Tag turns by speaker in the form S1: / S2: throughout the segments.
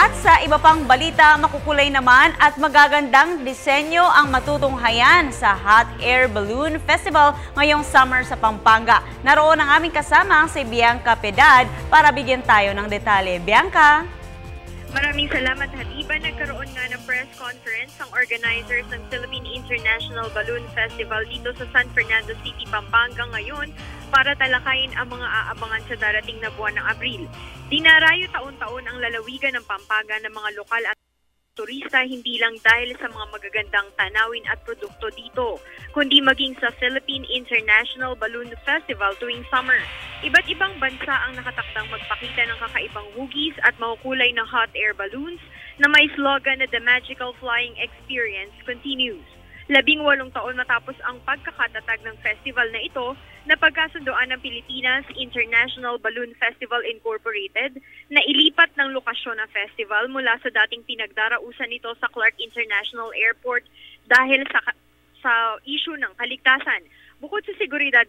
S1: At sa iba pang balita, makukulay naman at magagandang disenyo ang matutunghayan sa Hot Air Balloon Festival ngayong summer sa Pampanga. Naroon ang aming kasama si Bianca Piedad para bigyan tayo ng detalye. Bianca?
S2: Maraming salamat, Hadiba. Nagkaroon nga ng press conference ang organizers ng Philippine International Balloon Festival dito sa San Fernando City, Pampanga ngayon para talakayin ang mga aabangan sa darating na buwan ng Abril. Dinarayo taon-taon ang lalawigan ng Pampanga ng mga lokal at turista hindi lang dahil sa mga magagandang tanawin at produkto dito, kundi maging sa Philippine International Balloon Festival tuwing summer. Iba't ibang bansa ang nakatakdang magpakita ng kakaibang hugis at makukulay na hot air balloons na may slogan na The Magical Flying Experience Continues. 18 taon matapos ang pagkakatatag ng festival na ito, napagkasundoan ng Pilipinas International Balloon Festival Incorporated na ilipat ng lokasyon ng festival mula sa dating pinagdarausan nito sa Clark International Airport dahil sa issue ng kaligtasan. Bukod sa seguridad,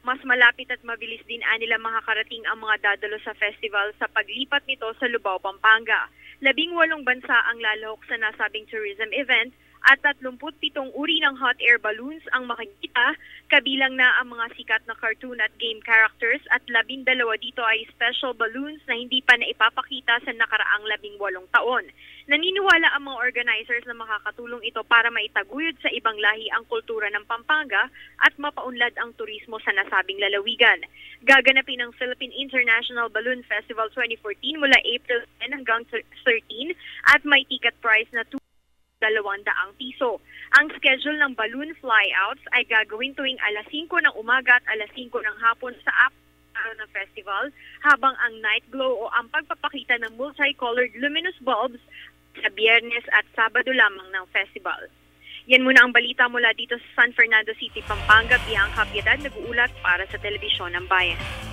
S2: mas malapit at mabilis din nila makakarating ang mga dadalo sa festival sa paglipat nito sa Lubao, Pampanga. 18 bansa ang lalahok sa nasabing tourism event at 37 uri ng hot air balloons ang makikita, kabilang na ang mga sikat na cartoon at game characters at 12 dito ay special balloons na hindi pa naipapakita sa nakaraang 18 taon. Naniniwala ang mga organizers na makakatulong ito para maitaguyod sa ibang lahi ang kultura ng Pampanga at mapaunlad ang turismo sa nasabing lalawigan. Gaganapin ang Philippine International Balloon Festival 2014 mula April 10 hanggang 13 at may ticket price na 200 piso. Ang schedule ng balloon flyouts ay gagawin tuwing alas 5 ng umaga at alas 5 ng hapon sa araw ng festival, habang ang night glow o ang pagpapakita ng multicolored luminous bulbs sa Biyernes at Sabado lamang ng festival. Yan muna ang balita mula dito sa San Fernando City, Pampanga. Bianca Piedad, nag-uulat para sa Telebisyon ng Bayan.